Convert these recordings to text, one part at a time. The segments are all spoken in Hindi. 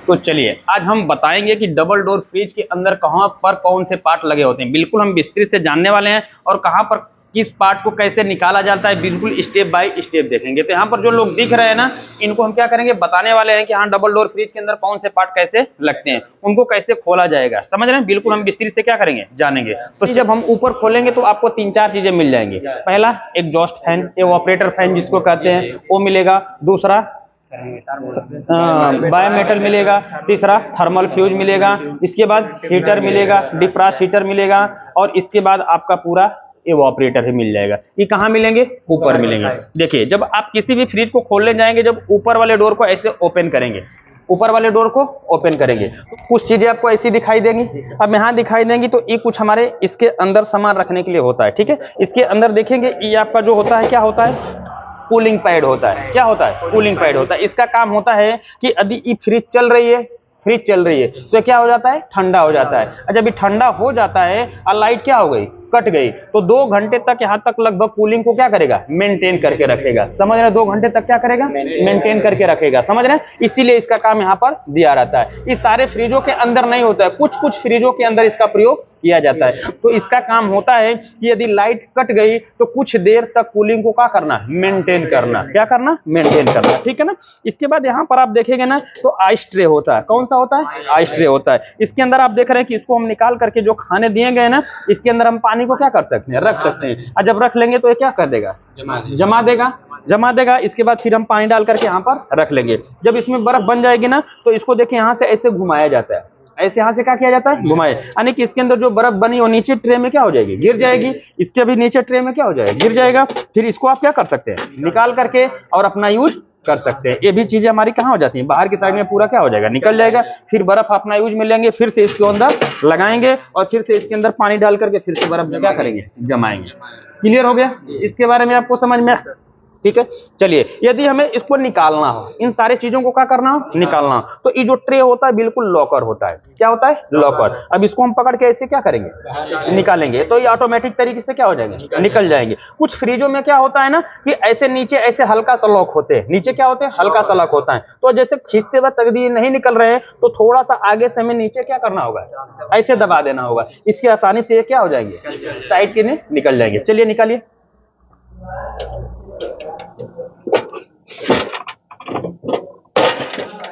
तो चलिए आज हम बताएंगे कि डबल डोर फ्रिज के अंदर कहां पर कौन से पार्ट लगे होते हैं। बिल्कुल हम विस्तृत से जानने वाले हैं और कहां पर किस पार्ट को कैसे निकाला जाता है, बिल्कुल स्टेप बाय स्टेप देखेंगे। तो यहाँ पर जो लोग दिख रहे हैं ना, इनको हम क्या करेंगे, बताने वाले हैं कि हाँ डबल डोर फ्रिज के अंदर कौन से पार्ट कैसे लगते हैं, उनको कैसे खोला जाएगा। समझ रहे हैं, बिल्कुल हम विस्तृत से क्या करेंगे, जानेंगे। तो जब हम ऊपर खोलेंगे तो आपको 3-4 चीजें मिल जाएंगी। पहला एग्जॉस्ट फैन, एवापोरेटर फैन जिसको कहते हैं, वो मिलेगा। दूसरा बायोमेटल मिलेगा। तीसरा थर्मल फ्यूज मिलेगा। इसके बाद हीटर मिलेगा, डिफ्रास्ट हीटर मिलेगा। और इसके बाद आपका पूरा एवापोरेटर ही मिल जाएगा। ये कहाँ मिलेंगे, ऊपर मिलेंगे। देखिए जब आप किसी भी फ्रिज को खोलने जाएंगे, जब ऊपर वाले डोर को ऐसे ओपन करेंगे, ऊपर वाले डोर को ओपन करेंगे तो कुछ चीजें आपको ऐसी दिखाई देंगी। अब यहाँ दिखाई देंगी तो ये कुछ हमारे इसके अंदर सामान रखने के लिए होता है। ठीक है, इसके अंदर देखेंगे ये आपका जो होता है, क्या होता है, कूलिंग पैड होता है। क्या होता है, कूलिंग पैड होता है। इसका काम होता है कि यदि ये फ्रिज चल रही है, फ्रिज चल रही है तो क्या हो जाता है, ठंडा हो जाता है। जब ये ठंडा हो जाता है और लाइट क्या हो गई, कट गई, तो 2 घंटे तक यहाँ तक लगभग कूलिंग को क्या करेगा, मेंटेन करके रखेगा। समझ रहे हैं, 2 घंटे तक क्या करेगा, मेंटेन करके रखेगा। समझ रहे हैं, इसीलिए इसका काम यहाँ पर दिया रहता है। इस सारे फ्रिजों के अंदर नहीं होता है, कुछ कुछ फ्रिजों के अंदर इसका प्रयोग किया जाता है। तो इसका काम होता है कि यदि लाइट कट गई तो कुछ देर तक कूलिंग को क्या करना, मेंटेन करना। क्या करना, मेंटेन करना। ठीक है ना। इसके बाद यहाँ पर आप देखेंगे ना तो आइस ट्रे होता है। कौन सा होता है, आइस ट्रे होता है। इसके अंदर आप देख रहे हैं कि इसको हम निकाल करके जो खाने दिए गए ना, इसके अंदर हम पानी को क्या कर सकते हैं, रख सकते हैं। और जब रख लेंगे तो ये क्या कर देगा, जमा देगा। इसके बाद फिर हम पानी डाल करके यहाँ पर रख लेंगे। जब इसमें बर्फ बन जाएगी ना तो इसको देखिए यहाँ से ऐसे घुमाया जाता है, ऐसे यहाँ से क्या किया जाता है, घुमाए। यानी कि इसके अंदर जो बर्फ बनी वो नीचे ट्रे में क्या हो जाएगी, गिर जाएगी। इसके भी नीचे ट्रे में क्या हो जाएगा, गिर जाएगा। फिर इसको आप क्या कर सकते हैं, निकाल करके और अपना यूज कर सकते हैं। ये भी चीजें हमारी कहाँ हो जाती हैं, बाहर की साइड में पूरा क्या हो जाएगा, निकल जाएगा। फिर बर्फ अपना यूज में लेंगे, फिर से इसके अंदर लगाएंगे और फिर से इसके अंदर पानी डाल करके फिर से बर्फ क्या करेंगे, जमाएंगे। क्लियर हो गया, इसके बारे में आपको समझ में। ठीक है, चलिए यदि हमें इसको निकालना हो, इन सारी चीजों को क्या करना हो, निकालना हो, तो ये जो ट्रे होता है बिल्कुल लॉकर होता है। क्या होता है, लॉकर। अब इसको हम पकड़ के ऐसे क्या करेंगे, निकालेंगे, तो ये ऑटोमेटिक तरीके से क्या हो जाएंगे, निकल जाएंगे। कुछ फ्रिजों में क्या होता है ना कि ऐसे नीचे ऐसे हल्का सा लॉक होते हैं, नीचे क्या होते हैं, हल्का सा लॉक होता है। तो जैसे खींचते वक्त यदि नहीं निकल रहे हैं तो थोड़ा सा आगे से हमें नीचे क्या करना होगा, ऐसे दबा देना होगा। इसकी आसानी से ये क्या हो जाएंगे, साइड के निकल जाएंगे। चलिए निकालिए।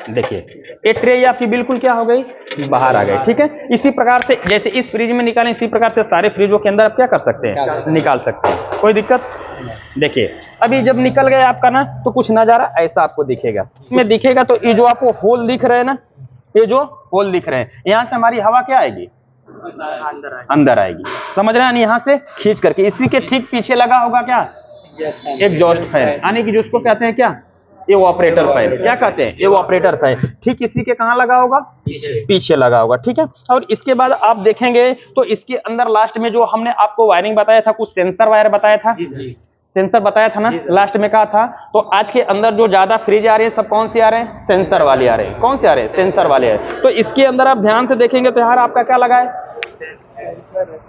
देखिए ये ट्रे आपकी बिल्कुल क्या हो गई, बाहर आ गई। ठीक है, इसी प्रकार से जैसे इस फ्रिज में निकालें, इसी प्रकार से सारे फ्रिजों के अंदर आप क्या कर सकते हैं, निकाल सकते हैं, कोई दिक्कत। देखिए अभी जब निकल गया आपका ना तो कुछ नजारा ऐसा आपको दिखेगा। इसमें दिखेगा तो ये जो आपको होल दिख रहे हैं ना, ये जो होल दिख रहे हैं, यहाँ से हमारी हवा क्या आएगी, अंदर आएगी। समझ रहे हैं, यहाँ से खींच करके इसी के ठीक पीछे लगा होगा क्या, एग्जॉस्ट फैन, यानी कि जिसको कहते हैं क्या, एवापोरेटर फैन। क्या कहते हैं, एवापोरेटर फैन। ठीक इसी के कहाँ लगा होगा, पीछे लगा होगा। ठीक है, और इसके बाद आप देखेंगे तो इसके अंदर लास्ट में जो हमने आपको वायरिंग बताया था, कुछ सेंसर वायर बताया था, सेंसर बताया था ना, लास्ट में कहा था। तो आज के अंदर जो ज्यादा फ्रिज आ रहे हैं सब कौन से आ रहे हैं, सेंसर वाले आ रहे हैं। कौन से आ रहे हैं, सेंसर वाले हैं। तो इसके अंदर आप ध्यान से देखेंगे तो यार आपका क्या लगा है,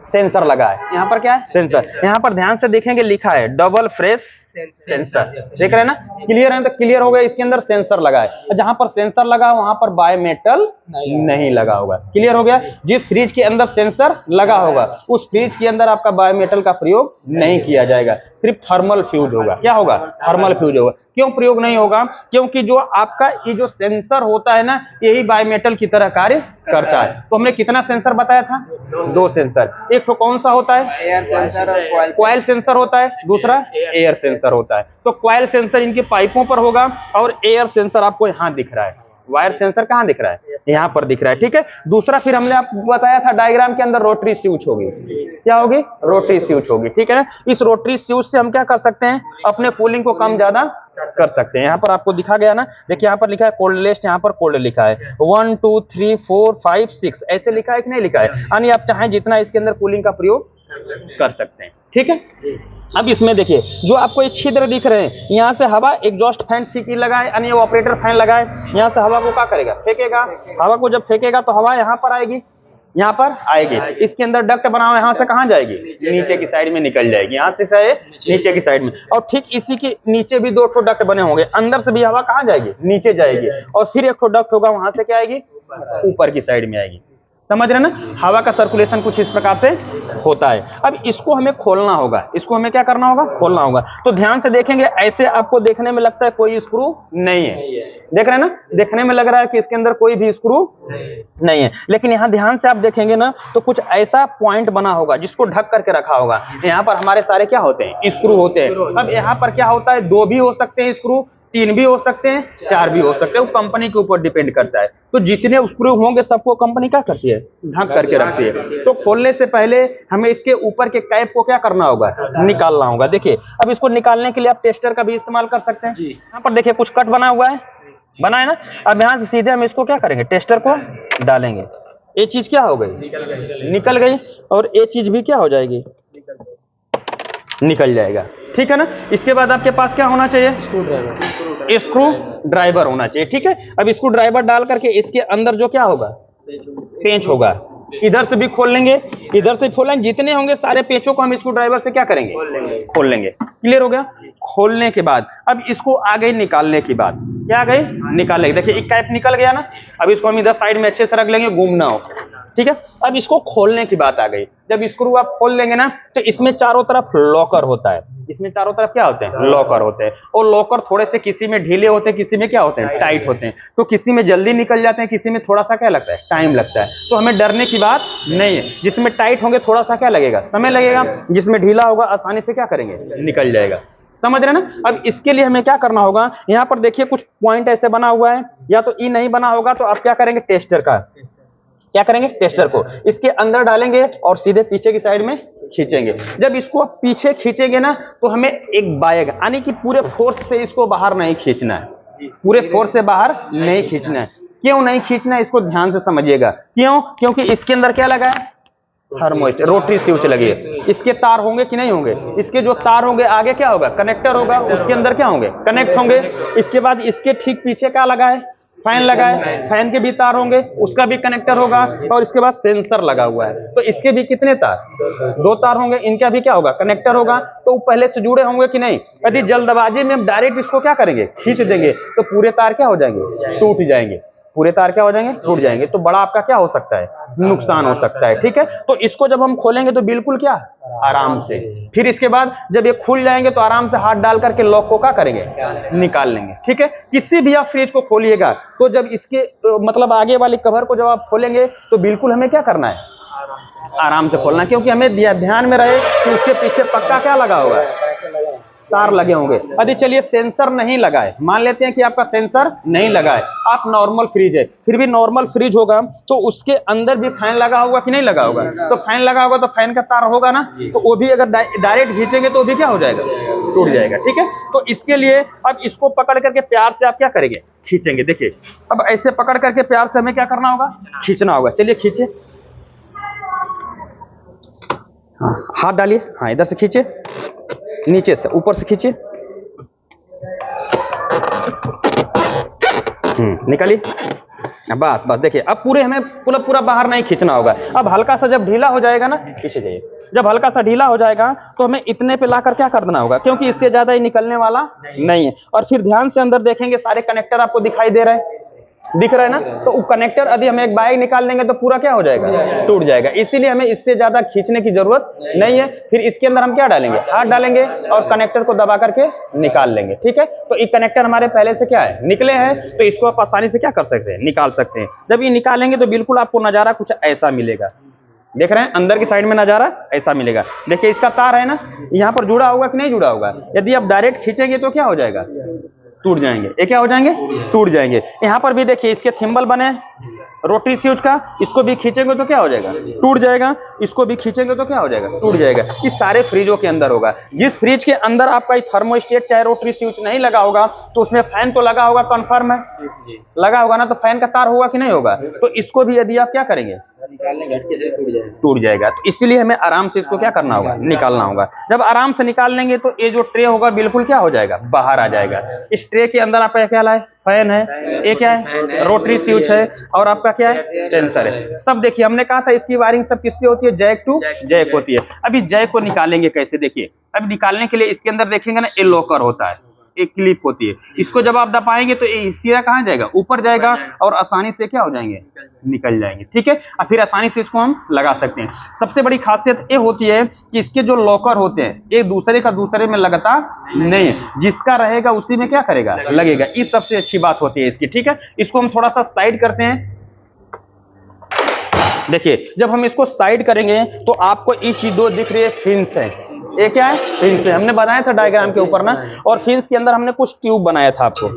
सेंसर लगा है। यहाँ पर क्या है, सेंसर। यहाँ पर ध्यान से देखेंगे लिखा है डबल फ्रेश सेंसर, देख रहे हैं ना। क्लियर है, तो क्लियर हो गया, इसके अंदर सेंसर लगा है। जहां पर सेंसर लगा वहां पर बायोमेटल नहीं लगा होगा। क्लियर हो गया, जिस फ्रिज के अंदर सेंसर लगा होगा उस फ्रिज के अंदर आपका बायोमेटल का प्रयोग नहीं किया जाएगा, सिर्फ थर्मल फ्यूज होगा। क्या होगा, थर्मल फ्यूज होगा। क्यों प्रयोग नहीं होगा, क्योंकि जो आपका ये जो सेंसर होता है ना, यही बायोमेटल की तरह कार्य करता है। तो हमने कितना सेंसर बताया था, 2 सेंसर। एक तो कौन सा होता है, एयर सेंसर और कॉइल सेंसर होता है, दूसरा एयर सेंसर होता है। तो कॉइल सेंसर इनके पाइपों पर होगा और एयर सेंसर आपको यहाँ दिख रहा है। वायर सेंसर कहाँ दिख रहा है, यहाँ पर दिख रहा है। ठीक है, दूसरा फिर हमने आपको बताया था डायग्राम के अंदर रोटरी स्विच होगी। क्या होगी, रोटरी स्विच होगी। ठीक है ना, इस रोटरी स्विच से हम क्या कर सकते हैं, अपने कूलिंग को कम ज्यादा कर सकते हैं। यहाँ पर आपको दिखा गया ना, देखिए यहाँ पर लिखा है कोल्ड लिस्ट, यहाँ पर कोल्ड लिखा है 1 2 3 4 5 6 ऐसे लिखा है कि नहीं लिखा है, यानी आप चाहें जितना इसके अंदर कूलिंग का प्रयोग कर सकते हैं। ठीक है, अब इसमें देखिए जो आपको ये छिद्र दिख रहे हैं, यहाँ से हवा एग्जॉस्ट फैन सीकी लगा है, यानी ऑपरेटर फैन लगा है, यहाँ से हवा को क्या करेगा, फेंकेगा। हवा को जब फेंकेगा तो हवा यहाँ पर आएगी, यहाँ पर आएगी, इसके अंदर डक्ट बना हुआ है, यहाँ से कहाँ जाएगी, नीचे की साइड में निकल जाएगी, यहाँ से नीचे की साइड में। और ठीक इसी के नीचे भी 2 ठो डक्ट बने होंगे, अंदर से भी हवा कहाँ जाएगी, नीचे जाएगी, और फिर 1 ठो डक्ट होगा, वहां से क्या आएगी, ऊपर की साइड में आएगी। समझ रहे ना, हवा का सर्कुलेशन कुछ इस प्रकार से होता है। अब इसको हमें खोलना होगा, इसको हमें क्या करना होगा, खोलना होगा। तो ध्यान से देखेंगे, ऐसे आपको देखने में लगता है कोई स्क्रू नहीं है, देख रहे हैं ना, देखने में लग रहा है कि इसके अंदर कोई भी स्क्रू नहीं है, लेकिन यहाँ ध्यान से आप देखेंगे ना तो कुछ ऐसा पॉइंट बना होगा जिसको ढक करके रखा होगा। यहाँ पर हमारे सारे क्या होते हैं, स्क्रू होते हैं। अब यहाँ पर क्या होता है, 2 भी हो सकते हैं स्क्रू, 3 भी हो सकते हैं, 4 भी हो सकते हैं, वो कंपनी के ऊपर डिपेंड करता है। तो जितने स्क्रू होंगे सबको कंपनी क्या करती है, ढक करके रखती है। तो खोलने से पहले हमें इसके ऊपर के कैप को क्या करना होगा, निकालना होगा। देखिए अब इसको निकालने के लिए आप टेस्टर का भी इस्तेमाल कर सकते हैं। यहाँ पर देखिए कुछ कट बना हुआ है, बना है ना। अब यहाँ से सीधे हम इसको क्या करेंगे, टेस्टर को डालेंगे, ये चीज क्या हो गई, निकल गई, और ये चीज भी क्या हो जाएगी, निकल जाएगा। ठीक है ना। इसके बाद आपके पास क्या होना चाहिए, स्क्रू ड्राइवर होना चाहिए। ठीक है। अब स्क्रू ड्राइवर डाल करके इसके अंदर जो क्या होगा, पेंच होगा, इधर से भी खोल लेंगे, इधर से खोल लेंगे, जितने होंगे सारे पेचों को हम स्क्रू ड्राइवर से क्या करेंगे, खोल लेंगे। क्लियर हो गया। खोलने के बाद अब इसको आगे निकालने की बात, क्या आ गई, निकाल लेंगे। देखिए एक कैप निकल गया ना, अब इसको हम इधर साइड में अच्छे से रख लेंगे, गुम ना हो। ठीक है। अब इसको खोलने की बात आ गई। जब स्क्रू आप खोल लेंगे ना तो इसमें चारों तरफ लॉकर होता है, इसमें चारों तरफ क्या होते हैं, लॉकर होते हैं। और लॉकर थोड़े से किसी में ढीले होते हैं, किसी में क्या होते हैं, टाइट होते हैं। तो किसी में जल्दी निकल जाते हैं, किसी में थोड़ा सा क्या लगता है, टाइम लगता है। तो हमें डरने की बात नहीं है। जिसमें टाइट होंगे थोड़ा सा क्या लगेगा, समय लगेगा, जिसमें ढीला होगा आसानी से क्या करेंगे, निकल जाएगा। समझ रहे ना। अब इसके लिए हमें क्या करना होगा, यहाँ पर देखिए कुछ पॉइंट ऐसे बना हुआ है, या तो ई नहीं बना होगा तो आप क्या करेंगे, टेस्टर का क्या करेंगे, टेस्टर को इसके अंदर डालेंगे और सीधे पीछे की साइड में खींचेंगे। जब इसको पीछे खींचेंगे ना तो हमें एक बाएगा, यानी कि पूरे फोर्स से इसको बाहर नहीं खींचना है, पूरे फोर्स से बाहर नहीं खींचना है। क्यों नहीं खींचना है, इसको ध्यान से समझिएगा। क्यों, क्योंकि इसके अंदर क्या लगा है, थर्मोस्टेट, रोटरी स्विच लगी है। इसके तार होंगे कि नहीं होंगे, इसके जो तार होंगे आगे क्या होगा, कनेक्टर होगा, उसके अंदर क्या होंगे, कनेक्ट होंगे। इसके बाद इसके ठीक पीछे क्या लगा है, फैन लगा है, फैन के भी तार होंगे, उसका भी कनेक्टर होगा। और इसके बाद सेंसर लगा हुआ है, तो इसके भी कितने तार, 2 तार होंगे, इनका भी क्या होगा, कनेक्टर होगा। तो पहले से जुड़े होंगे कि नहीं। यदि जल्दबाजी में हम डायरेक्ट इसको क्या करेंगे, खींच देंगे, तो पूरे तार क्या हो जाएंगे, टूट जाएंगे, पूरे तार क्या हो जाएंगे, टूट जाएंगे। तो बड़ा आपका क्या हो सकता है, नुकसान हो सकता है। ठीक है। तो इसको जब हम खोलेंगे तो बिल्कुल क्या, आराम से। फिर इसके बाद जब ये खुल जाएंगे तो आराम से हाथ डाल करके लॉक को क्या करेंगे, निकाल लेंगे। ठीक है। किसी भी आप फ्रिज को खोलिएगा तो जब इसके मतलब आगे वाले कवर को जब आप खोलेंगे तो बिल्कुल हमें क्या करना है, आराम से खोलना, क्योंकि हमें ध्यान में रहे कि उसके पीछे पक्का क्या लगा होगा, तार लगे होंगे। यदि चलिए सेंसर नहीं लगा है, मान लेते हैं कि आपका सेंसर नहीं लगा है, आप नॉर्मल फ्रिज है, फिर भी नॉर्मल फ्रिज होगा तो उसके अंदर भी फैन लगा होगा कि नहीं लगा होगा। तो फैन लगा होगा तो फैन का तार होगा ना, तो वो भी अगर डायरेक्ट खींचेंगे तो वो भी क्या हो जाएगा, टूट जाएगा। ठीक है। तो इसके लिए अब इसको पकड़ करके प्यार से आप क्या करेंगे, खींचेंगे। देखिए अब ऐसे पकड़ करके प्यार से हमें क्या करना होगा, खींचना होगा। चलिए खींचे, हाँ हाथ डालिए, हाँ इधर से खींचे, नीचे से ऊपर से खींचिए, निकालिए, बस बस। देखिए अब पूरे हमें पूरा बाहर नहीं खींचना होगा। अब हल्का सा जब ढीला हो जाएगा ना, पीछे जाइए, जब हल्का सा ढीला हो जाएगा तो हमें इतने पे लाकर क्या कर देना होगा, क्योंकि इससे ज्यादा ही निकलने वाला नहीं है। और फिर ध्यान से अंदर देखेंगे, सारे कनेक्टर आपको दिखाई दे रहे हैं, दिख रहा है ना। तो वो कनेक्टर यदि हम एक बाइक निकाल लेंगे तो पूरा क्या हो जाएगा, टूट जाएगा। इसीलिए हमें इससे ज्यादा खींचने की जरूरत नहीं है। फिर इसके अंदर हम क्या डालेंगे, हाथ डालेंगे और कनेक्टर को दबा करके निकाल लेंगे। ठीक है। तो ये कनेक्टर हमारे पहले से क्या है, निकले हैं, तो इसको आप आसानी से क्या कर सकते हैं, निकाल सकते हैं। जब ये निकालेंगे तो बिल्कुल आपको नजारा कुछ ऐसा मिलेगा, देख रहे हैं अंदर की साइड में नजारा ऐसा मिलेगा। देखिए इसका तार है ना, यहाँ पर जुड़ा होगा कि नहीं जुड़ा होगा। यदि आप डायरेक्ट खींचेंगे तो क्या हो जाएगा, टूट जाएंगे। ये क्या हो जाएंगे, टूट जाएंगे। यहाँ पर भी देखिए इसके थिम्बल बने रोटरी स्विच का, इसको भी खींचेंगे तो क्या हो जाएगा, टूट जाएगा। इसको भी खींचेंगे तो क्या हो जाएगा, टूट जाएगा। इस सारे फ्रिजों के अंदर होगा। जिस फ्रिज के अंदर आपका थर्मोस्टेट चाहे रोटरी स्विच नहीं लगा होगा तो उसमें फैन तो लगा होगा, कन्फर्म है, लगा होगा ना। तो फैन का तार होगा कि नहीं होगा। तो इसको भी यदि आप क्या करेंगे, टूट जाएगा। तो इसीलिए हमें आराम से इसको क्या करना होगा, निकालना होगा। जब आराम से निकाल लेंगे तो ये जो ट्रे होगा बिल्कुल क्या हो जाएगा, बाहर आ जाएगा। इस ट्रे के अंदर आपका क्या है, फैन है, ये क्या है, रोटरी स्विच है, और आपका क्या है, सेंसर है। सब देखिए हमने कहा था इसकी वायरिंग सब किस पे होती है, जैक टू जैक होती है। अब इस जैक को निकालेंगे कैसे, देखिए अब निकालने के लिए इसके अंदर देखेंगे ना, ये लॉकर होता है, एक क्लिप होती है। इसको जब आप दबाएंगे तो ये सीधा कहाँ जाएगा, ऊपर जाएगा, और आसानी से क्या हो जाएंगे, निकल जाएंगे। ठीक है, और फिर आसानी से इसको हम लगा सकते हैं। सबसे बड़ी खासियत ये होती है कि इसके जो लॉकर होते हैं एक दूसरे का दूसरे में लगता नहीं, जिसका रहेगा उसी में क्या करेगा, लगेगा। ये सबसे अच्छी बात होती है इसकी। ठीक है, इसको हम थोड़ा सा साइड करते हैं। देखिए जब हम इसको साइड करेंगे तो आपको ये चीज दो दिख रही है, फिन्स है। ये क्या है, फिन्स है। हमने बनाया था डायग्राम के ऊपर ना, और फिन्स के अंदर हमने कुछ ट्यूब बनाया था आपको।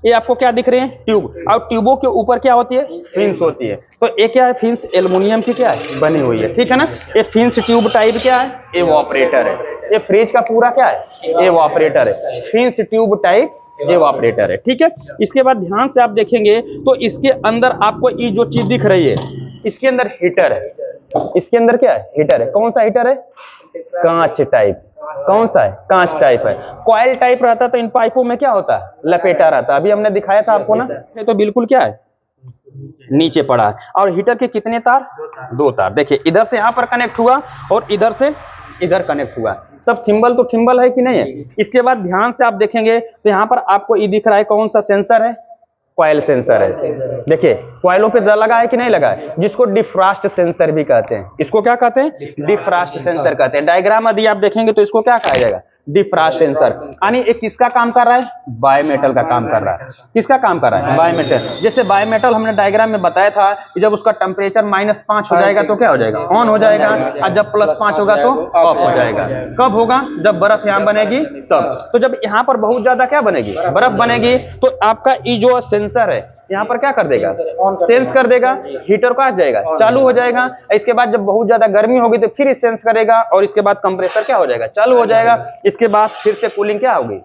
ये आपको क्या दिख रहे हैं, ट्यूब, और ट्यूबों के ऊपर क्या होती है, फिन्स होती है। तो ये क्या है, फिन्स एल्युमिनियम की क्या है, बनी हुई है। ठीक है ना, ये फिन्स ट्यूब टाइप क्या है, एवापोरेटर है। ये फ्रिज का पूरा क्या है, एवापोरेटर है, फिन्स ट्यूब टाइप एवापोरेटर है। ठीक है, इसके बाद ध्यान से आप देखेंगे तो इसके अंदर आपको ये जो चीज दिख रही है, इसके अंदर हीटर है। इसके अंदर क्या है, हीटर है। कौन सा हीटर है, कांच टाइप। कौन सा है, कांच टाइप है। कॉइल टाइप रहता तो इन पाइपों में क्या होता है, लपेटा रहता। अभी हमने दिखाया था आपको ना, तो बिल्कुल क्या है, नीचे पड़ा है। और हीटर के कितने तार, 2 तार। देखिए इधर से यहाँ पर कनेक्ट हुआ और इधर से इधर कनेक्ट हुआ। सब थिम्बल तो थिम्बल है कि नहीं है। इसके बाद ध्यान से आप देखेंगे तो यहाँ पर आपको ये दिख रहा है, कौन सा सेंसर है, कॉइल सेंसर है। देखिए कॉइलों पे लगा है कि नहीं लगा है, जिसको डिफ्रास्ट सेंसर भी कहते हैं। इसको क्या कहते हैं, डिफ्रास्ट सेंसर कहते हैं। डायग्राम यदि आप देखेंगे तो इसको क्या कहा जाएगा, डिफ्रास्ट सेंसर। यानी एक किसका काम कर रहा है, बायोमेटल का काम कर रहा है। किसका काम कर रहा है, बायोमेटल। जैसे बायोमेटल हमने डायग्राम में बताया था कि जब उसका टेम्परेचर -5 हो जाएगा तो क्या हो जाएगा, ऑन हो जाएगा, और जब +5 होगा तो ऑफ हो जाएगा। कब होगा, जब बर्फ यहाँ बनेगी तब। तो जब यहाँ पर बहुत ज्यादा क्या बनेगी, बर्फ बनेगी, तो आपका ये जो सेंसर है यहाँ पर क्या कर देगा, सेंस कर देगा, हीटर का आ जाएगा, चालू हो जाएगा। इसके बाद जब बहुत ज्यादा गर्मी होगी तो फिर सेंस करेगा, और इसके बाद कंप्रेसर क्या हो जाएगा, चालू हो जाएगा। इसके बाद फिर से कूलिंग क्या होगी,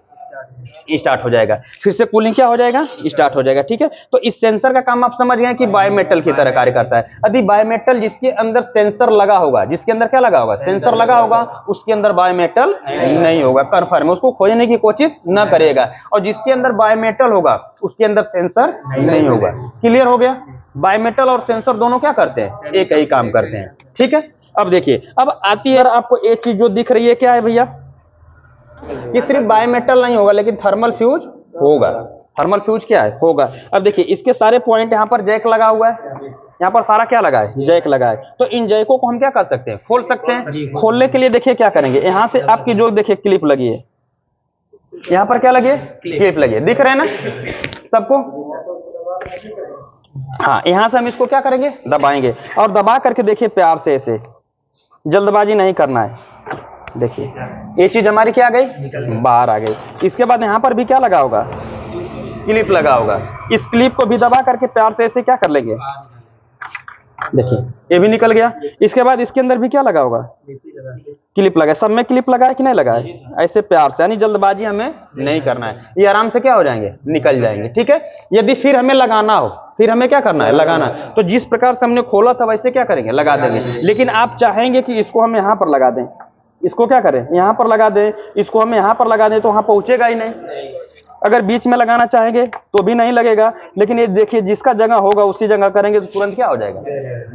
स्टार्ट हो जाएगा। फिर से कूलिंग क्या हो जाएगा, स्टार्ट हो जाएगा। ठीक है, तो इस सेंसर का काम आप समझ गए कि बायोमेटल की तरह कार्य करता है। यदि बायोमेटल जिसके अंदर सेंसर लगा होगा, जिसके अंदर क्या लगा होगा, सेंसर लगा होगा, उसके अंदर बायोमेटल नहीं होगा। कन्फर्म, उसको खोजने की कोशिश न करेगा। और जिसके अंदर बायोमेटल होगा उसके अंदर सेंसर नहीं होगा। क्लियर हो गया। बायोमेटल और सेंसर दोनों क्या करते हैं, एक ही काम करते हैं। ठीक है, अब देखिए, अब आती है आपको एक चीज जो दिख रही है, क्या है भैया, कि सिर्फ बायोमेटल नहीं होगा लेकिन थर्मल फ्यूज होगा। थर्मल फ्यूज क्या है, होगा। अब देखिए इसके सारे पॉइंट, यहाँ पर जैक लगा हुआ है, यहाँ पर सारा क्या लगा है, जैक लगा है। तो इन जैकों को हम क्या कर सकते हैं, खोल सकते हैं। खोलने के लिए देखिए क्या करेंगे, यहाँ से आपकी जो देखिए क्लिप लगी है, यहाँ पर क्या लगी है, क्लिप लगी है, दिख रहे हैं ना सबको। हाँ, यहाँ से हम इसको क्या करेंगे, दबाएंगे, और दबा करके देखिए प्यार से, ऐसे जल्दबाजी नहीं करना है। देखिए ये चीज हमारी क्या आ गई, बाहर आ गई। इसके बाद यहाँ पर भी क्या लगा होगा, क्लिप लगा होगा। इस क्लिप को भी दबा करके प्यार से ऐसे क्या कर लेंगे, देखिए ये भी निकल गया। इसके बाद इसके अंदर भी क्या लगा होगा, क्लिप लगा। सब में क्लिप लगा है कि नहीं लगा है, ऐसे प्यार से, यानी जल्दबाजी हमें नहीं करना है। ये आराम से क्या हो जाएंगे, निकल जाएंगे। ठीक है, यदि फिर हमें लगाना हो, फिर हमें क्या करना है, लगाना। तो जिस प्रकार से हमने खोला था वैसे क्या करेंगे, लगा देंगे। लेकिन आप चाहेंगे कि इसको हम यहाँ पर लगा दें, इसको क्या करें, यहाँ पर लगा दें, इसको हम यहाँ पर लगा दें, तो वहां पहुंचेगा ही नहीं। अगर बीच में लगाना चाहेंगे तो भी नहीं लगेगा। लेकिन ये देखिए जिसका जगह होगा उसी जगह करेंगे तो तुरंत क्या हो जाएगा,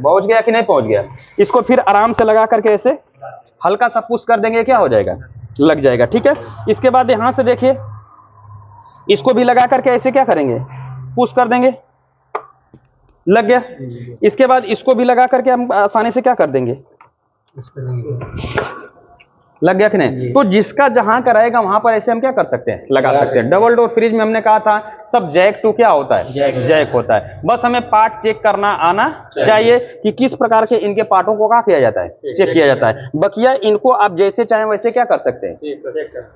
पहुंच गया कि नहीं पहुंच गया। इसको फिर आराम से लगा करके ऐसे हल्का सा पुश कर देंगे, क्या हो जाएगा, लग जाएगा। ठीक है, इसके बाद यहां से देखिए इसको भी लगा करके ऐसे क्या करेंगे, पुश कर देंगे, लग गया। इसके बाद इसको भी लगा करके हम आसानी से क्या कर देंगे, लग गया कि नहीं। तो जिसका जहां का रहेगा वहां पर ऐसे हम क्या कर सकते हैं, लगा सकते हैं। डबल डोर फ्रिज में हमने कहा था सब जैक टू क्या होता है, जैक होता है। बस हमें पार्ट चेक करना आना चाहिए कि किस प्रकार के इनके पार्टों को क्या किया जाता है, चेक किया जाता है। बकिया इनको आप जैसे चाहें वैसे क्या कर सकते हैं,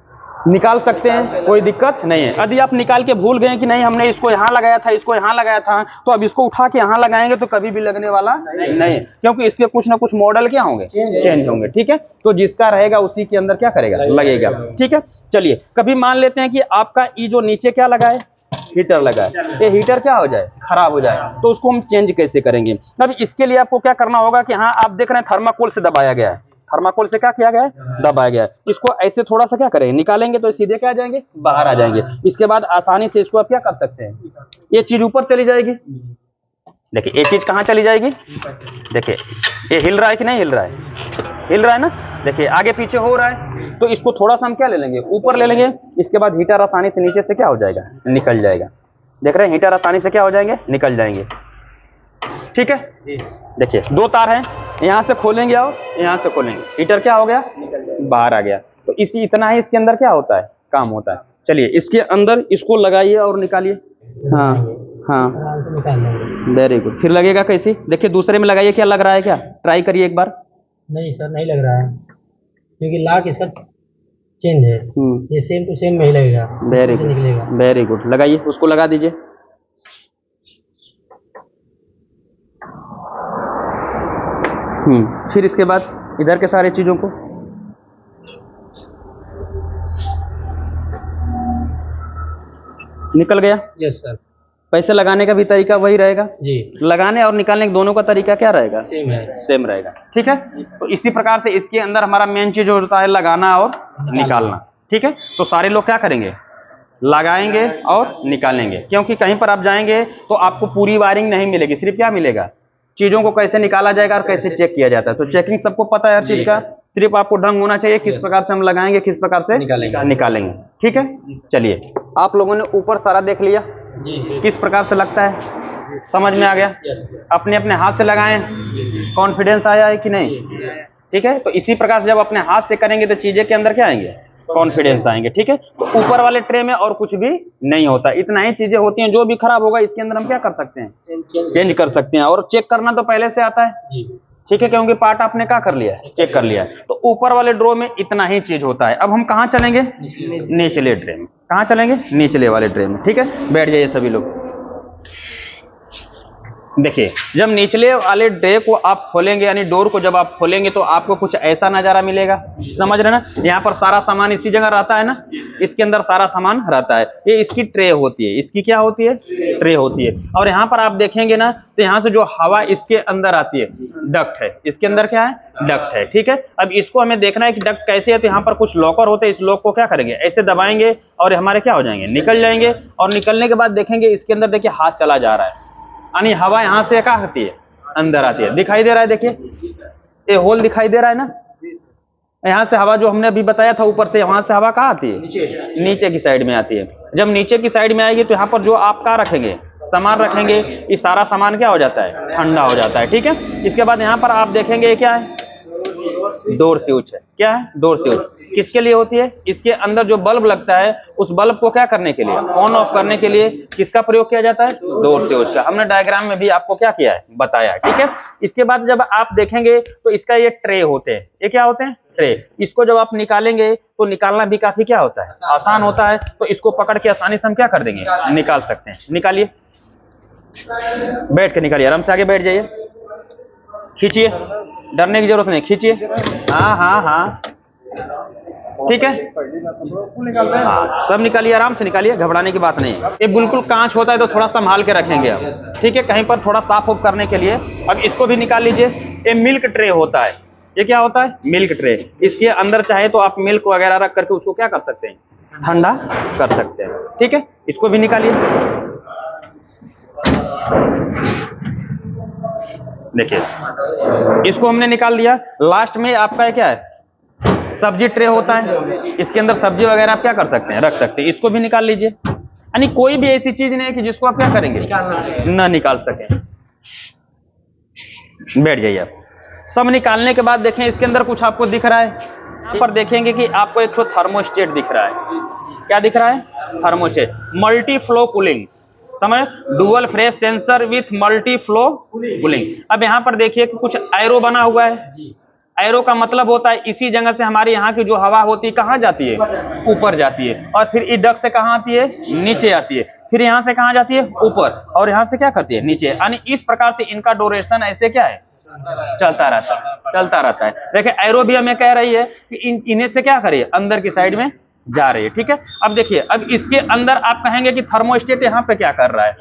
निकाल सकते हैं, कोई दिक्कत नहीं है। यदि आप निकाल के भूल गए कि नहीं हमने इसको यहाँ लगाया था, इसको यहाँ लगाया था, तो अब इसको उठा के यहाँ लगाएंगे तो कभी भी लगने वाला नहीं है, क्योंकि इसके कुछ ना कुछ मॉडल क्या होंगे, चेंज होंगे। ठीक है, तो जिसका रहेगा उसी के अंदर क्या करेगा, लगेगा। ठीक है, चलिए कभी मान लेते हैं कि आपका ये जो नीचे क्या लगा है, हीटर लगा है, ये हीटर क्या हो जाए, खराब हो जाए, तो उसको हम चेंज कैसे करेंगे। अब इसके लिए आपको क्या करना होगा कि हाँ आप देख रहे हैं थर्माकोल से दबाया गया है, थर्माकोल से क्या किया गया है, दबाया गया है। इसको ऐसे थोड़ा सा क्या करेंगे, निकालेंगे तो सीधे क्या आ जाएंगे, बाहर आ जाएंगे। इसके बाद आसानी से इसको आप क्या कर सकते हैं, ये चीज ऊपर चली जाएगी। देखिए ये चीज कहाँ चली जाएगी, देखिए ये हिल रहा है कि नहीं हिल रहा है, हिल रहा है ना, देखिए आगे पीछे हो रहा है। तो इसको थोड़ा सा हम क्या ले लेंगे, ऊपर ले लेंगे। इसके बाद हीटर आसानी से नीचे से क्या हो जाएगा, निकल जाएगा। देख रहे हैं हीटर आसानी से क्या हो जाएंगे, निकल जाएंगे। ठीक है, देखिए दो तार हैं, यहाँ से खोलेंगे और यहाँ से खोलेंगे, हीटर क्या हो गया, बाहर आ गया। तो इसी इतना ही इसके अंदर क्या होता है, काम होता है। चलिए इसके अंदर इसको लगाइए और निकालिए। हाँ हाँ वेरी गुड। फिर लगेगा कैसी, देखिए दूसरे में लगाइए, क्या लग रहा है, क्या ट्राई करिए एक बार। नहीं सर नहीं लग रहा है, क्योंकि लॉक इसका चेंज है, ये सेम टू सेम नहीं लगेगा। वेरी गुड, निकलेगा। वेरी गुड, लगाइए, उसको लगा दीजिए। फिर इसके बाद इधर के सारे चीजों को निकल गया। Yes sir. पैसे लगाने का भी तरीका वही रहेगा जी, लगाने और निकालने के दोनों का तरीका क्या रहेगा, सेम है, सेम रहेगा। ठीक है, तो इसी प्रकार से इसके अंदर हमारा मेन चीज होता है लगाना और निकालना। ठीक है, तो सारे लोग क्या करेंगे, लगाएंगे और निकालेंगे, क्योंकि कहीं पर आप जाएंगे तो आपको पूरी वायरिंग नहीं मिलेगी, सिर्फ क्या मिलेगा, चीजों को कैसे निकाला जाएगा और कैसे चेक किया जाता है। तो चेकिंग सबको पता है हर चीज का, सिर्फ आपको ढंग होना चाहिए किस प्रकार से हम लगाएंगे, किस प्रकार से निकालेंगे। ठीक है, चलिए आप लोगों ने ऊपर सारा देख लिया किस प्रकार से लगता है, समझ में आ गया। अपने अपने हाथ से लगाएं, कॉन्फिडेंस आया है कि नहीं। ठीक है, तो इसी प्रकार से जब अपने हाथ से करेंगे तो चीजें के अंदर क्या आएंगे, कॉन्फिडेंस आएंगे। ठीक है, तो ऊपर वाले ट्रे में और कुछ भी नहीं होता, इतना ही चीजें होती हैं। जो भी खराब होगा इसके अंदर हम क्या कर सकते हैं, चेंज कर सकते हैं। और चेक करना तो पहले से आता है। ठीक है, क्योंकि पार्ट आपने क्या कर लिया है, चेक कर लिया है। तो ऊपर वाले ड्रो में इतना ही चीज होता है। अब हम कहाँ चलेंगे, निचले ट्रे में। कहाँ चलेंगे, निचले वाले ट्रे में। ठीक है, बैठ जाइए सभी लोग। देखिए जब निचले वाले ट्रे को आप खोलेंगे, यानी डोर को जब आप खोलेंगे, तो आपको कुछ ऐसा नजारा मिलेगा, समझ रहे ना। यहाँ पर सारा सामान इसी जगह रहता है ना, इसके अंदर सारा सामान रहता है। ये इसकी ट्रे होती है, इसकी क्या होती है, ट्रे होती है। और यहाँ पर आप देखेंगे ना, तो यहाँ से जो हवा इसके अंदर आती है, डक्ट है, इसके अंदर क्या है, डक्ट है। ठीक है, अब इसको हमें देखना है कि डक्ट कैसे है। तो यहाँ पर कुछ लॉकर होते हैं, इस लॉक को क्या करेंगे, ऐसे दबाएंगे और हमारे क्या हो जाएंगे, निकल जाएंगे। और निकलने के बाद देखेंगे इसके अंदर, देखिए हाथ चला जा रहा है, यानी हवा यहाँ से क्या आती है, अंदर आती है। दिखाई दे रहा है, देखिए ये होल दिखाई दे रहा है ना, यहाँ से हवा जो हमने अभी बताया था ऊपर से, वहां से हवा कहाँ आती है, नीचे की साइड में आती है। जब नीचे की साइड में आएगी तो यहाँ पर जो आप क्या रखेंगे, सामान रखेंगे, ये सारा सामान क्या हो जाता है, ठंडा हो जाता है। ठीक है, इसके बाद यहाँ पर आप देखेंगे क्या है, डोर स्विच है। क्या है, डोर स्विच किसके लिए होती है, इसके अंदर जो बल्ब लगता है, उस बल्ब को क्या करने के लिए, ऑन ऑफ करने के लिए किसका प्रयोग किया जाता है, डोर स्विच का। हमने डायग्राम में भी आपको क्या किया है, बताया है। ठीक है, इसके बाद जब आप देखेंगे तो इसका ये ट्रे होते हैं, ये क्या होते हैं, ट्रे। इसको जब आप निकालेंगे तो निकालना भी काफी क्या होता है, आसान होता है। तो इसको पकड़ के आसानी से हम क्या कर देंगे, निकाल सकते हैं। निकालिए, बैठ के निकालिए, आराम से आगे बैठ जाइए, खींचिए, डरने की जरूरत नहीं, खींचिए। हाँ हाँ हाँ, ठीक है, हाँ सब निकालिए, आराम से निकालिए, घबराने की बात नहीं है। ये बिल्कुल कांच होता है तो थोड़ा संभाल के रखेंगे आप। ठीक है, कहीं पर थोड़ा साफ ऑफ करने के लिए। अब इसको भी निकाल लीजिए। ये मिल्क ट्रे होता है, ये क्या होता है, मिल्क ट्रे। इसके अंदर चाहे तो आप मिल्क वगैरह रख करके उसको क्या कर सकते हैं, ठंडा कर सकते हैं। ठीक है, इसको भी निकालिए। देखिए इसको हमने निकाल दिया। लास्ट में आपका क्या है, सब्जी ट्रे होता है, इसके अंदर सब्जी वगैरह आप क्या कर सकते हैं, रख सकते हैं। इसको भी निकाल लीजिए। यानी कोई भी ऐसी चीज नहीं है कि जिसको आप क्या करेंगे, ना निकाल सके। बैठ जाइए आप। सब निकालने के बाद देखें इसके अंदर कुछ आपको दिख रहा है। यहाँ पर देखेंगे कि आपको एक थर्मोस्टेट दिख रहा है। क्या दिख रहा है, थर्मोस्टेट, मल्टी फ्लो कूलिंग, समझ, dual fresh sensor with multi flow cooling. अब यहाँ पर देखिए कि कुछ एरो बना हुआ है। एरो का मतलब होता है इसी जगह से हमारे यहाँ की जो हवा होती है कहाँ जाती है, ऊपर जाती है। और फिर इस डक्ट से कहाँ आती है, नीचे आती है। फिर यहाँ से कहाँ जाती है, ऊपर, और यहाँ से क्या करती है, नीचे। यानी इस प्रकार से इनका ड्यूरेशन ऐसे क्या है, चलता रहता है। देखिए एरो भी हमें कह रही है कि इन्हें से क्या करिए, अंदर की साइड में जा रही है, ठीक है। अब देखिए, अब इसके अंदर आप कहेंगे कि थर्मोस्टेट यहाँ पे क्या कर रहा है,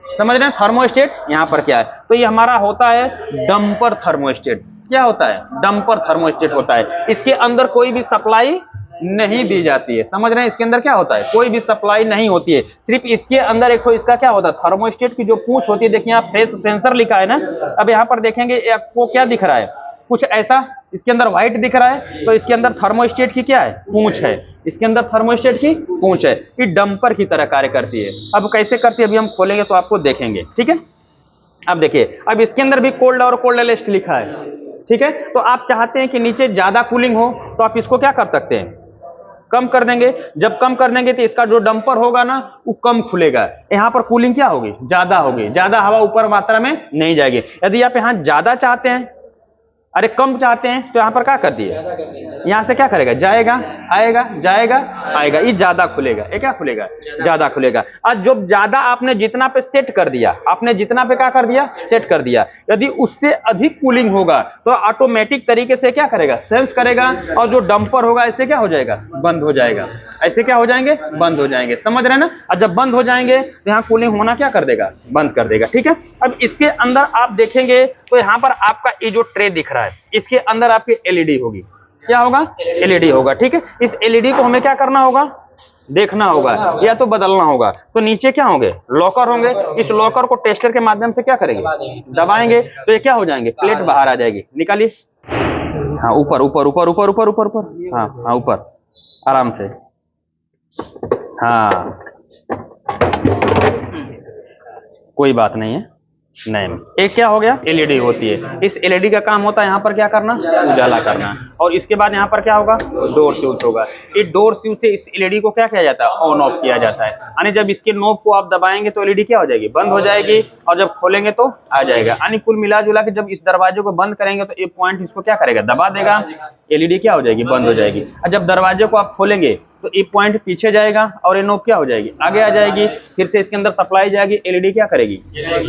समझ रहे हैं, थर्मोस्टेट यहाँ पर क्या है, तो ये हमारा होता है डंपर थर्मोस्टेट। क्या होता है, डंपर थर्मोस्टेट होता है। इसके अंदर कोई भी सप्लाई नहीं दी जाती है, समझ रहे हैं, इसके अंदर क्या होता है, कोई भी सप्लाई नहीं होती है, सिर्फ इसके अंदर एक इसका क्या होता है, थर्मोस्टेट की जो पूंछ होती है, देखिए यहाँ फेस सेंसर लिखा है ना। अब यहाँ पर देखेंगे आपको क्या दिख रहा है, कुछ ऐसा, इसके अंदर व्हाइट दिख रहा है, तो इसके अंदर थर्मोस्टेट की क्या है, पूंछ है, इसके अंदर थर्मोस्टेट की पूंछ है, ये डंपर की तरह कार्य करती है। अब कैसे करती है, अभी हम खोलेंगे तो आपको देखेंगे, ठीक है। अब देखिए, अब इसके अंदर भी कोल्ड और कोल्डलेस्ट लिखा है, ठीक है। तो आप चाहते हैं कि नीचे ज्यादा कूलिंग हो, तो आप इसको क्या कर सकते हैं, कम कर देंगे। जब कम कर देंगे तो इसका जो डंपर होगा ना, वो कम खुलेगा, यहाँ पर कूलिंग क्या होगी, ज्यादा होगी, ज्यादा हवा ऊपर मात्रा में नहीं जाएगी। यदि आप यहाँ ज्यादा चाहते हैं, अरे कम चाहते हैं, तो यहाँ पर क्या कर दिए, यहाँ से क्या करेगा, जाएगा आएगा, जाएगा आएगा, ये ज्यादा खुलेगा, ये क्या खुलेगा, ज्यादा खुलेगा। आज जो ज्यादा आपने जितना पे सेट कर दिया, आपने जितना पे क्या कर दिया, सेट कर दिया, यदि उससे अधिक कूलिंग होगा तो ऑटोमेटिक तरीके से क्या करेगा, सेंस करेगा, और जो डंपर होगा ऐसे क्या हो जाएगा, बंद हो जाएगा, ऐसे क्या हो जाएंगे, बंद हो जाएंगे, समझ रहे हैं ना। और जब बंद हो जाएंगे तो यहाँ कूलिंग होना क्या कर देगा, बंद कर देगा, ठीक है। अब इसके अंदर आप देखेंगे तो यहाँ पर आपका ये जो ट्रे दिख रहा है, इसके अंदर आपकी एलईडी होगी, क्या होगा, एलईडी होगा, ठीक है। इस एलईडी को हमें क्या करना होगा, देखना होगा या तो बदलना होगा। तो नीचे क्या होंगे, लॉकर होंगे, इस लॉकर को टेस्टर के माध्यम से क्या करेंगे, दबाएंगे, तो ये क्या हो जाएंगे, प्लेट बाहर आ जाएगी, निकालिए, हाँ ऊपर ऊपर ऊपर ऊपर ऊपर ऊपर ऊपर, हाँ हाँ ऊपर, आराम से, हाँ कोई बात नहीं है, नहीं। एक क्या हो गया, एलईडी होती है, इस एलईडी का काम होता है यहाँ पर क्या करना, उजाला करना, और इसके बाद यहाँ पर क्या होगा, डोर स्विच होगा। ये डोर स्विच से इस एलईडी को क्या किया जाता है, ऑन ऑफ किया जाता है, यानी जब इसके नॉब को आप दबाएंगे तो एलईडी क्या हो जाएगी, बंद हो जाएगी, और जब खोलेंगे तो आ जाएगा। यानी कुल मिला जुला के जब इस दरवाजे को बंद करेंगे तो ये पॉइंट इसको क्या करेगा, दबा देगा, एलईडी क्या हो जाएगी, बंद हो जाएगी। और जब दरवाजे को आप खोलेंगे तो ये पॉइंट पीछे जाएगा और ये नॉब क्या हो जाएगी, आगे आ जाएगी, फिर से इसके अंदर सप्लाई जाएगी, एलईडी क्या करेगी,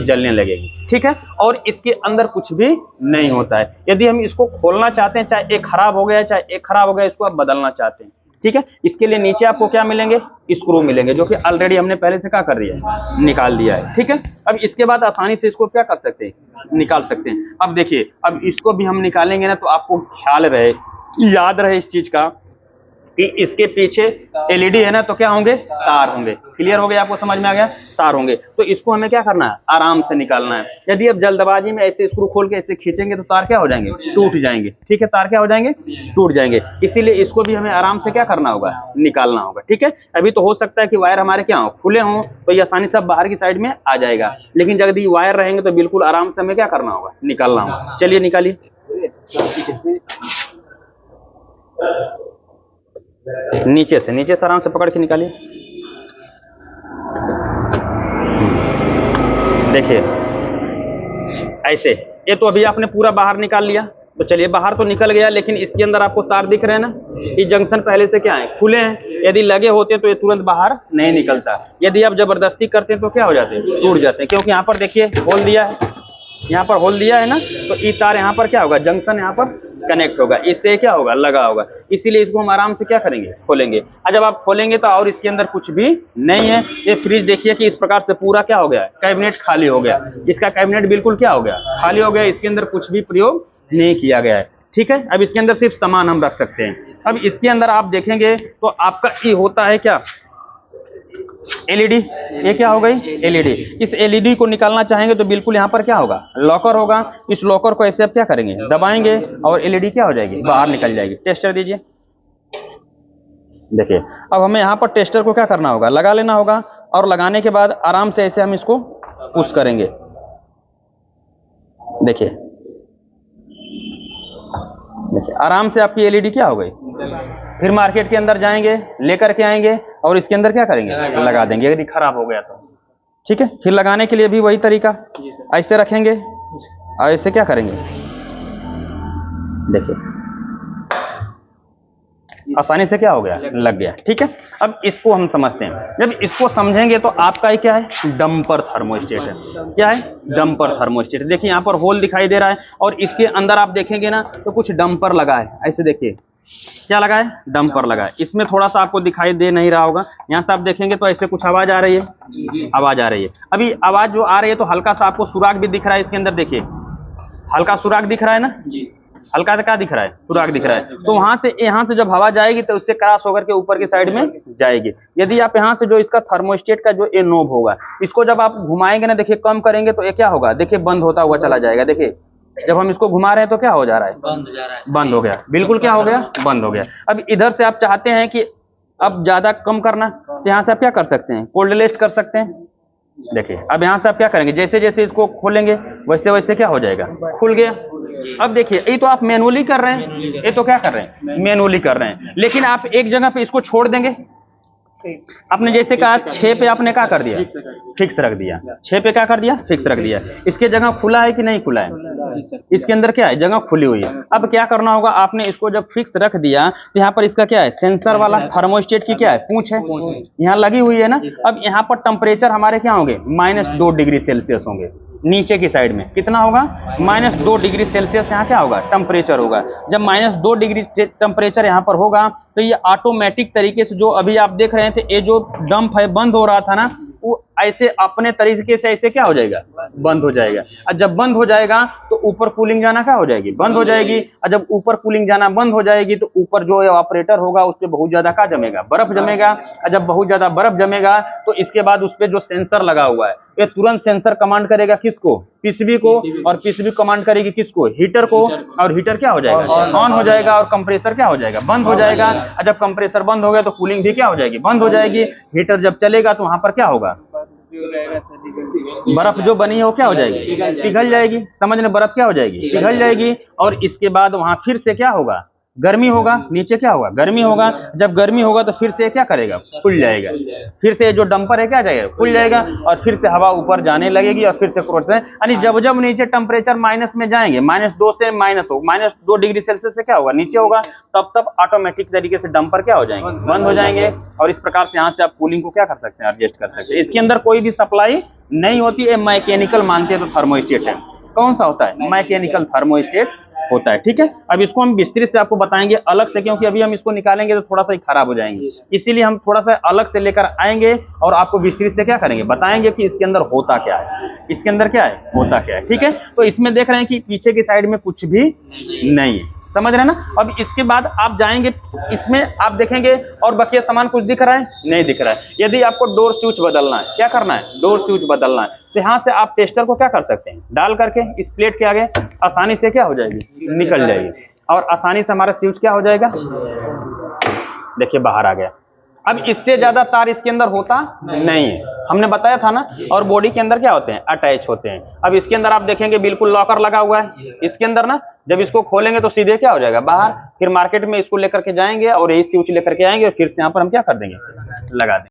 जलने लगेगी, ठीक है। और इसके अंदर कुछ भी नहीं होता है। यदि हम इसको खोलना चाहते हैं, चाहे एक खराब हो गया, चाहे एक खराब हो गया, इसको आप बदलना चाहते हैं, ठीक है, इसके लिए नीचे आपको क्या मिलेंगे, स्क्रू मिलेंगे, जो कि ऑलरेडी हमने पहले से क्या कर दिया है, निकाल दिया है, ठीक है। अब इसके बाद आसानी से इसको क्या कर सकते हैं, निकाल सकते हैं। अब देखिए, अब इसको भी हम निकालेंगे ना, तो आपको ख्याल रहे, याद रहे इस चीज का कि इसके पीछे एलईडी है ना, तो क्या होंगे, तार होंगे, क्लियर हो गया, आपको समझ में आ गया, तार होंगे। तो इसको हमें क्या करना है, आराम से निकालना है। यदि आप जल्दबाजी में ऐसे स्क्रू खोल के ऐसे खींचेंगे तो तार क्या हो जाएंगे, टूट जाएंगे, ठीक है, तार क्या हो जाएंगे, टूट जाएंगे। इसीलिए इसको भी हमें आराम से क्या करना होगा, निकालना होगा, ठीक है। अभी तो हो सकता है कि वायर हमारे क्या हो, खुले हों, तो ये आसानी से बाहर की साइड में आ जाएगा, लेकिन जब यदि वायर रहेंगे तो बिल्कुल आराम से हमें क्या करना होगा, निकालना होगा। चलिए निकालिए, नीचे से आराम से पकड़ के निकालिए। देखिए ऐसे, ये तो अभी आपने पूरा बाहर निकाल लिया, तो चलिए बाहर तो निकल गया, लेकिन इसके अंदर आपको तार दिख रहे हैं ना, ये जंक्शन पहले से क्या है, खुले हैं। यदि लगे होते तो ये तुरंत बाहर नहीं निकलता, यदि आप जबरदस्ती करते हैं तो क्या हो जाते हैं, टूट जाते हैं, क्योंकि यहाँ पर देखिए होल दिया है, यहाँ पर होल दिया है ना, तो ये तार यहाँ पर क्या होगा, जंक्शन यहाँ पर कनेक्ट होगा, इससे क्या होगा, लगा होगा। इसीलिए इसको हम आराम से क्या करेंगे, खोलेंगे। और जब आप खोलेंगे तो और इसके अंदर कुछ भी नहीं है। ये फ्रिज देखिए कि इस प्रकार से पूरा क्या हो गया, कैबिनेट खाली हो गया, इसका कैबिनेट बिल्कुल क्या हो गया, खाली हो गया, इसके अंदर कुछ भी प्रयोग नहीं किया गया है, ठीक है। अब इसके अंदर सिर्फ सामान हम रख सकते हैं। अब इसके अंदर आप देखेंगे तो आपका ये होता है क्या, एलईडी, ये क्या हो गई, एलईडी। इस एलईडी को निकालना चाहेंगे तो बिल्कुल यहाँ पर क्या होगा, लॉकर होगा, इस लॉकर को ऐसे आप क्या करेंगे, दबाएंगे, और एलईडी क्या हो जाएगी, बाहर निकल जाएगी। टेस्टर दीजिए, देखिए अब हमें यहाँ पर टेस्टर को क्या करना होगा, लगा लेना होगा, और लगाने के बाद आराम से ऐसे हम इसको पुश करेंगे। देखिए देखिए आराम से आपकी एलईडी क्या हो गई। फिर मार्केट के अंदर जाएंगे, लेकर के आएंगे, और इसके अंदर क्या करेंगे, लगा देंगे, यदि खराब हो गया तो, ठीक है। फिर लगाने के लिए भी वही तरीका, ऐसे रखेंगे और ऐसे क्या करेंगे, देखिए आसानी से क्या हो गया, लग गया, ठीक है। अब इसको हम समझते हैं, जब इसको समझेंगे तो आपका ये क्या है, डंपर थर्मोस्टेट है। क्या है, डंपर थर्मोस्टेट। देखिए यहाँ पर होल दिखाई दे रहा है, और इसके अंदर आप देखेंगे ना तो कुछ डंपर लगा है, ऐसे देखिए क्या लगा है, डंपर लगा है। इसमें थोड़ा सा आपको दिखाई दे नहीं रहा होगा, यहाँ से आप देखेंगे तो ऐसे कुछ आवाज आ रही है, आवाज आ रही है। अभी आवाज जो आ रही है तो हल्का सा आपको सुराग भी दिख रहा है इसके अंदर, देखिए हल्का सुराग दिख रहा है ना, हल्का क्या दिख रहा है, सुराग दिख रहा है। तो वहां से, यहाँ से जब हवा जाएगी तो उससे क्रॉस होकर के ऊपर की साइड में जाएगी। यदि आप यहाँ से जो इसका थर्मोस्टेट का जो ये नोब होगा, इसको जब आप घुमाएंगे ना, देखिए कम करेंगे तो ये क्या होगा, देखिए बंद होता हुआ चला जाएगा। देखिए जब हम इसको घुमा रहे हैं तो क्या हो जा रहा है, बंद हो जा रहा है, बंद हो गया, बिल्कुल क्या हो गया, बंद हो गया। अब इधर से आप चाहते हैं कि अब ज्यादा कम करना, तो यहाँ से आप क्या कर सकते हैं, कोल्ड लिस्ट कर सकते हैं। देखिए अब यहाँ से आप क्या करेंगे, जैसे जैसे इसको खोलेंगे वैसे वैसे क्या हो जाएगा, खुल गया। अब देखिए ये तो आप मैनुअली कर रहे हैं, ये तो क्या कर रहे हैं, मैनुअली कर रहे हैं। लेकिन आप एक जगह पे इसको छोड़ देंगे, आपने जैसे कहा 6 पे आपने क्या कर दिया, फिक्स रख दिया, 6 पे क्या कर दिया, फिक्स रख दिया। इसके जगह खुला है कि नहीं खुला है, इसके अंदर क्या है, जगह खुली हुई है। अब क्या करना होगा, आपने इसको जब फिक्स रख दिया तो यहाँ पर इसका क्या है, सेंसर वाला थर्मोस्टेट की क्या है, पूंछ है, यहाँ लगी हुई है ना। अब यहाँ पर टेम्परेचर हमारे क्या होंगे, -2 डिग्री सेल्सियस होंगे। नीचे की साइड में कितना होगा, -2 डिग्री सेल्सियस यहाँ क्या होगा, टेम्परेचर होगा। जब -2 डिग्री टेम्परेचर यहाँ पर होगा तो ये ऑटोमेटिक तरीके से, जो अभी आप देख रहे थे ये जो डंप है बंद हो रहा था ना, वो ऐसे अपने तरीके से ऐसे क्या हो जाएगा, बंद हो जाएगा। और जब बंद हो जाएगा तो ऊपर कूलिंग जाना क्या हो जाएगी, बंद हो जाएगी। और जब ऊपर कूलिंग जाना बंद हो जाएगी तो ऊपर जो ऑपरेटर होगा उस पर बहुत ज्यादा क्या जमेगा, बर्फ जमेगा। और जब बहुत ज्यादा बर्फ जमेगा तो इसके बाद उस पर जो सेंसर लगा हुआ है, ये तुरंत सेंसर कमांड करेगा किसको, पीसीबी को, और पीसीबी कमांड करेगी किसको, हीटर को। और हीटर क्या हो जाएगा, ऑन हो जाएगा, और कंप्रेसर क्या हो जाएगा, बंद हो जाएगा। और जब कंप्रेसर बंद हो गया तो कूलिंग भी क्या हो जाएगी, बंद हो जाएगी। हीटर जब चलेगा तो वहां पर क्या होगा, बर्फ जो बनी है वो क्या हो जाएगी, पिघल जाएगी। समझ में, बर्फ क्या हो जाएगी, पिघल जाएगी। और इसके बाद वहां फिर से क्या होगा, गर्मी होगा, नीचे क्या होगा, गर्मी होगा। जब गर्मी होगा तो फिर से क्या करेगा, खुल जाएगा। फिर से जो डंपर है क्या जाएगा, खुल जाएगा, और फिर से हवा ऊपर जाने लगेगी, और फिर से क्रॉस। यानी जब जब नीचे टेम्परेचर माइनस में जाएंगे, -2 से -2 डिग्री सेल्सियस से क्या होगा, नीचे होगा, तब तब ऑटोमेटिक तरीके से डंपर क्या हो जाएंगे, बंद हो जाएंगे। और इस प्रकार से यहाँ से आप कूलिंग को क्या कर सकते हैं, एडजस्ट कर सकते हैं। इसके अंदर कोई भी सप्लाई नहीं होती है, मैकेनिकल मांगते हैं तो थर्मोस्टेट है। कौन सा होता है, मैकेनिकल थर्मोस्टेट होता है। ठीक है, अब इसको हम विस्तृत से आपको बताएंगे अलग से, क्योंकि अभी हम इसको निकालेंगे तो थोड़ा सा ही खराब हो जाएंगे। इसीलिए हम थोड़ा सा अलग से लेकर आएंगे और आपको विस्तृत से क्या करेंगे, बताएंगे कि इसके अंदर होता क्या है, इसके अंदर क्या है, होता क्या है। ठीक है, तो इसमें देख रहे हैं कि पीछे की साइड में कुछ भी नहीं है, समझ रहे हैं ना। अब इसके बाद आप जाएंगे, इसमें आप देखेंगे और बाकी सामान कुछ दिख रहा है, नहीं दिख रहा है। यदि आपको डोर स्विच बदलना है, क्या करना है, डोर स्विच बदलना है, तो यहाँ से आप टेस्टर को क्या कर सकते हैं, डाल करके इस प्लेट के आगे आसानी से क्या हो जाएगी, निकल जाएगी, और आसानी से हमारा स्विच क्या हो जाएगा, देखिए बाहर आ गया। अब इससे ज्यादा तार इसके अंदर होता नहीं है, हमने बताया था ना। और बॉडी के अंदर क्या होते हैं, अटैच होते हैं। अब इसके अंदर आप देखेंगे बिल्कुल लॉकर लगा हुआ है इसके अंदर ना। जब इसको खोलेंगे तो सीधे क्या हो जाएगा, बाहर। फिर मार्केट में इसको लेकर के जाएंगे और यही स्विच लेकर के आएंगे, और फिर से यहाँ पर हम क्या कर देंगे, लगा देंगे।